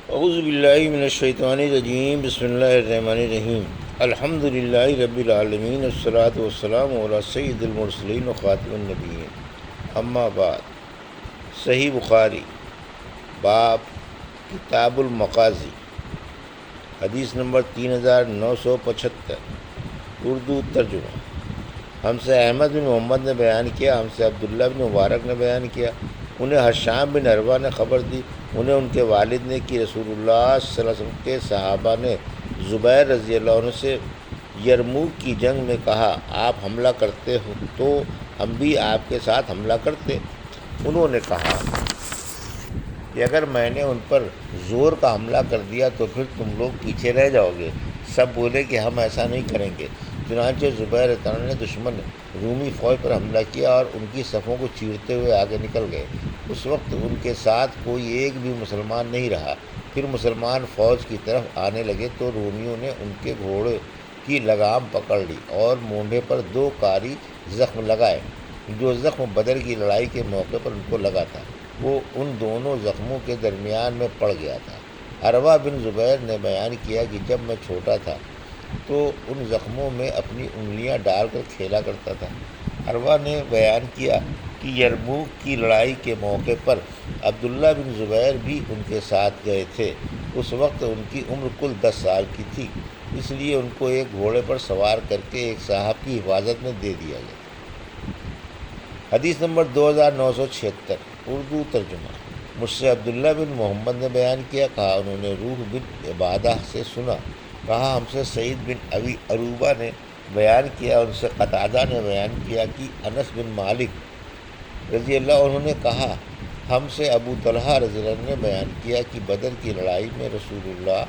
اعوذ باللہ من الشیطان الرجیم، بسم اللہ الرحمن الرحیم، الحمد للہ رب العالمین، والصلاة والسلام علی سید المرسلین و خاتم النبیین، اما بعد۔ صحیح بخاری، باب کتاب المغازی، حدیث نمبر 3975، اردو ترجمہ۔ ہم سے احمد بن محمد نے بیان کیا، ہم سے عبداللہ بن مبارک نے بیان کیا، انہیں حشام بن عروہ نے خبر دی، انہیں ان کے والد نے کہ رسول اللہ صلی اللہ علیہ وسلم کے صحابہ نے زبیر رضی اللہ عنہ سے یرموک کی جنگ میں کہا، آپ حملہ کرتے ہو تو ہم بھی آپ کے ساتھ حملہ کرتے۔ انہوں نے کہا کہ اگر میں نے ان پر زور کا حملہ کر دیا تو پھر تم لوگ پیچھے رہ جاؤ گے۔ سب بولے کہ ہم ایسا نہیں کریں گے۔ چنانچہ زبیر رضی اللہ عنہ نے دشمن رومی فوج پر حملہ کیا اور ان کی صفوں کو چیرتے ہوئے آگے نکل گئے۔ اس وقت ان کے ساتھ کوئی ایک بھی مسلمان نہیں رہا۔ پھر مسلمان فوج کی طرف آنے لگے تو رومیوں نے ان کے گھوڑے کی لگام پکڑ لی اور مونڈے پر 2 کاری زخم لگائے۔ جو زخم بدر کی لڑائی کے موقع پر ان کو لگا تھا وہ ان دونوں زخموں کے درمیان میں پڑ گیا تھا۔ عروہ بن زبیر نے بیان کیا کہ جب میں چھوٹا تھا تو ان زخموں میں اپنی انگلیاں ڈال کر کھیلا کرتا تھا۔ عروہ نے بیان کیا کہ یرموک کی لڑائی کے موقع پر عبداللہ بن زبیر بھی ان کے ساتھ گئے تھے۔ اس وقت ان کی عمر کل 10 سال کی تھی، اس لیے ان کو ایک گھوڑے پر سوار کر کے ایک صاحب کی حفاظت میں دے دیا گیا۔ حدیث نمبر 2976، اردو ترجمہ۔ مجھ سے عبداللہ بن محمد نے بیان کیا، کہا انہوں نے روح بن عبادہ سے سنا، کہا ہم سے سعید بن ابی عروبہ نے بیان کیا، ان سے قتادہ نے بیان کیا کہ انس بن مالک رضی اللہ عنہ نے کہا، ہم سے ابو طلحہ رضی اللہ عنہ نے بیان کیا کہ بدر کی لڑائی میں رسول اللہ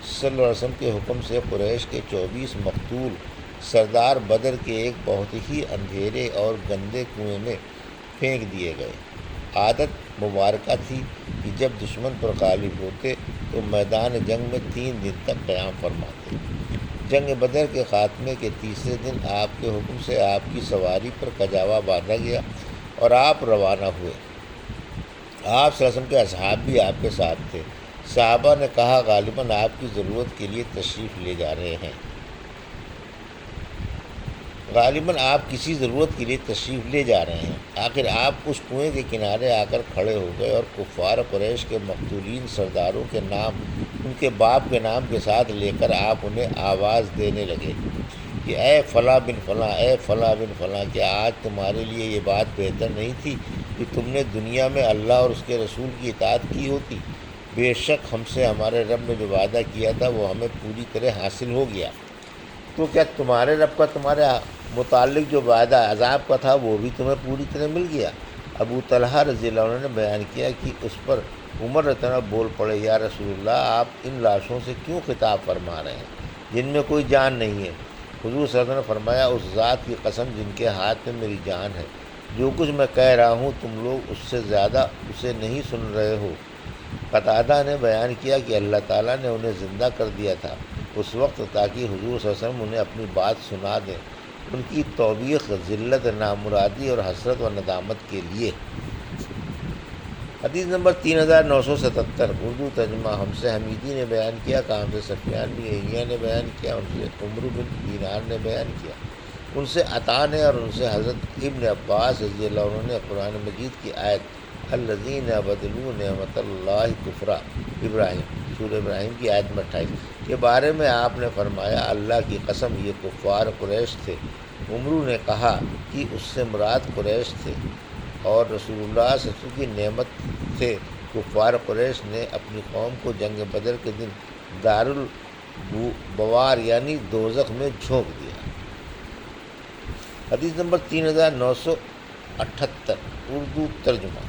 صلی اللہ علیہ وسلم کے حکم سے قریش کے 24 مقتول سردار بدر کے ایک بہت ہی اندھیرے اور گندے کنویں میں پھینک دیے گئے۔ عادت مبارکہ تھی کہ جب دشمن پر غالب ہوتے تو میدان جنگ میں 3 دن تک قیام فرماتے۔ جنگ بدر کے خاتمے کے تیسرے دن آپ کے حکم سے آپ کی سواری پر کجاوا باندھا گیا اور آپ روانہ ہوئے۔ آپ صلی اللہ علیہ وسلم کے اصحاب بھی آپ کے ساتھ تھے۔ صحابہ نے کہا، غالباً آپ کی ضرورت کے لیے تشریف لے جا رہے ہیں، غالباً آپ کسی ضرورت کے لیے تشریف لے جا رہے ہیں۔ آخر آپ اس کنویں کے کنارے آ کر کھڑے ہو گئے اور کفار قریش کے مقتولین سرداروں کے نام ان کے باپ کے نام کے ساتھ لے کر آپ انہیں آواز دینے لگے کہ اے فلاں بن فلاں، اے فلاں بن فلاں، کیا آج تمہارے لیے یہ بات بہتر نہیں تھی کہ تم نے دنیا میں اللہ اور اس کے رسول کی اطاعت کی ہوتی؟ بے شک ہم سے ہمارے رب نے جو وعدہ کیا تھا وہ ہمیں پوری طرح حاصل ہو گیا، تو کیا تمہارے رب کا تمہارے متعلق جو وعدہ عذاب کا تھا وہ بھی تمہیں پوری طرح مل گیا؟ ابو طلحہ رضی اللہ عنہ نے بیان کیا کہ اس پر عمر رضی اللہ عنہ بول پڑے، یا رسول اللہ، آپ ان لاشوں سے کیوں خطاب فرما رہے ہیں جن میں کوئی جان نہیں ہے؟ حضور صلی اللہ علیہ وسلم نے فرمایا، اس ذات کی قسم جن کے ہاتھ میں میری جان ہے، جو کچھ میں کہہ رہا ہوں تم لوگ اس سے زیادہ اسے نہیں سن رہے ہو۔ قتادہ نے بیان کیا کہ اللہ تعالیٰ نے انہیں زندہ کر دیا تھا اس وقت تاکہ حضور صلی اللہ علیہ وسلم انہیں اپنی بات سنا دیں۔ ان کی توبیخ ذلت، نامرادی اور حسرت و ندامت کے لیے۔ حدیث نمبر 3977، اردو ترجمہ۔ ہم سے حمیدی نے بیان کیا، کہا ہم سے سفیان بن عیینہ نے بیان کیا، ان سے عمرو بن دینار نے بیان کیا، ان سے عطا نے اور ان سے حضرت ابن عباس رضی اللہ عنہ نے قرآن مجید کی آیت الذین بدلوا نعمت اللہ کفرا ابراہیم، سورہ ابراہیم کی آیت نمبر 28 کے بارے میں آپ نے فرمایا، اللہ کی قسم یہ کفار قریش تھے۔ عمرو نے کہا کہ اس سے مراد قریش تھے اور رسول اللہ صلی اللہ علیہ وسلم کی نعمت تھے۔ کفار قریش نے اپنی قوم کو جنگ بدر کے دن دارالبوار یعنی دوزخ میں جھونک دیا۔ حدیث نمبر 3978، اردو ترجمہ۔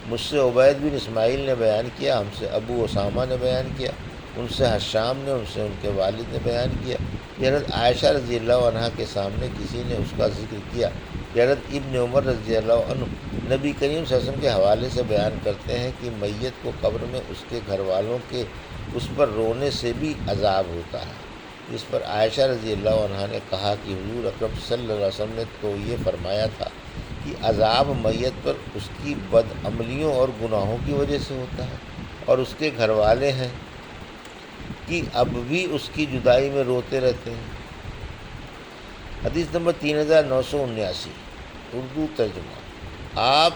مجھ سے عبید بن اسماعیل نے بیان کیا، ہم سے ابو اسامہ نے بیان کیا، ان سے حشام نے، ان سے ان کے والد نے بیان کیا کہ حضرت عائشہ رضی اللہ عنہ کے سامنے کسی نے اس کا ذکر کیا کہ حضرت ابن عمر رضی اللہ عنہ نبی کریم صلی اللہ علیہ وسلم کے حوالے سے بیان کرتے ہیں کہ میت کو قبر میں اس کے گھر والوں کے اس پر رونے سے بھی عذاب ہوتا ہے۔ اس پر عائشہ رضی اللہ عنہ نے کہا کہ حضور اکرم صلی اللہ علیہ وسلم نے تو یہ فرمایا تھا کہ عذاب میت پر اس کی بد عملیوں اور گناہوں کی وجہ سے ہوتا ہے، اور اس کے گھر والے ہیں کہ اب بھی اس کی جدائی میں روتے رہتے ہیں۔ حدیث نمبر 3979، اردو ترجمہ۔ آپ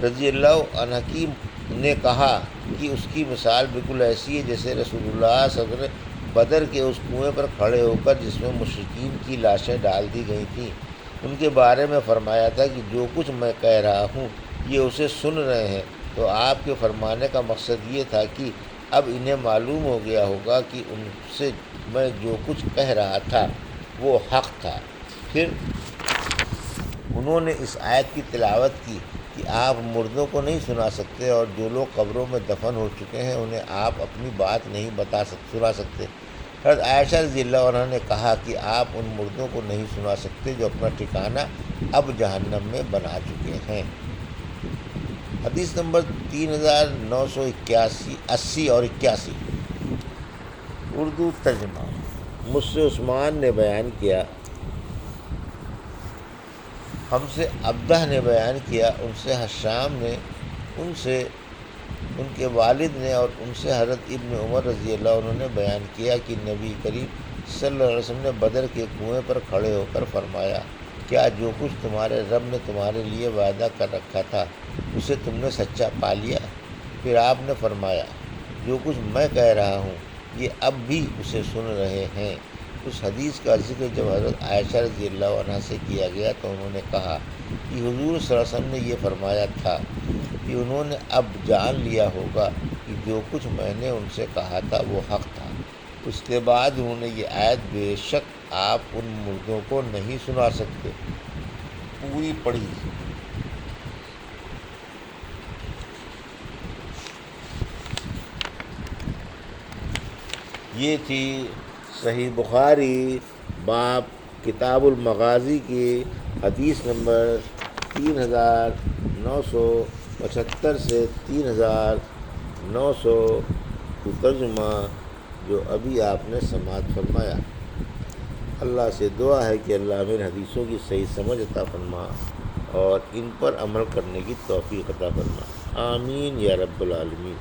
رضی اللہ عنہ کی نے کہا کہ اس کی مثال بالکل ایسی ہے جیسے رسول اللہ صلی اللہ علیہ وسلم بدر کے اس کنویں پر کھڑے ہو کر جس میں مشرکین کی لاشیں ڈال دی گئی تھیں، ان کے بارے میں فرمایا تھا کہ جو کچھ میں کہہ رہا ہوں یہ اسے سن رہے ہیں۔ تو آپ کے فرمانے کا مقصد یہ تھا کہ اب انہیں معلوم ہو گیا ہوگا کہ ان سے میں جو کچھ کہہ رہا تھا وہ حق تھا۔ پھر انہوں نے اس آیت کی تلاوت کی کہ آپ مردوں کو نہیں سنا سکتے، اور جو لوگ قبروں میں دفن ہو چکے ہیں انہیں آپ اپنی بات نہیں سنا سکتے۔ حضرت عائشہ رضی اللہ عنہ نے کہا کہ آپ ان مردوں کو نہیں سنا سکتے جو اپنا ٹھکانہ اب جہنم میں بنا چکے ہیں۔ حدیث نمبر 3980 اور 81، اردو ترجمہ۔ مجھ سے عثمان نے بیان کیا، ہم سے عبدہ نے بیان کیا، ان سے حشام نے، ان سے ان کے والد نے، اور ان سے حضرت ابن عمر رضی اللہ عنہ نے بیان کیا کہ نبی کریم صلی اللہ علیہ وسلم نے بدر کے کنویں پر کھڑے ہو کر فرمایا، کیا جو کچھ تمہارے رب نے تمہارے لیے وعدہ کر رکھا تھا اسے تم نے سچا پا لیا؟ پھر آپ نے فرمایا، جو کچھ میں کہہ رہا ہوں یہ اب بھی اسے سن رہے ہیں۔ اس حدیث کا ذکر جب حضرت عائشہ رضی اللہ عنہ سے کیا گیا تو انہوں نے کہا کہ حضور صلی اللہ علیہ وسلم نے یہ فرمایا تھا کہ انہوں نے اب جان لیا ہوگا کہ جو کچھ میں نے ان سے کہا تھا وہ حق تھا۔ اس کے بعد انہوں نے یہ آیت بے شک آپ ان مردوں کو نہیں سنا سکتے پوری پڑھی۔ یہ تھی صحیح بخاری باب کتاب المغازی کی حدیث نمبر 3975 سے 3900 ترجمہ جو ابھی آپ نے سماعت فرمایا۔ اللہ سے دعا ہے کہ اللہ میرے حدیثوں کی صحیح سمجھ عطا فرما اور ان پر عمل کرنے کی توفیق عطا فرما، آمین یا رب العالمین۔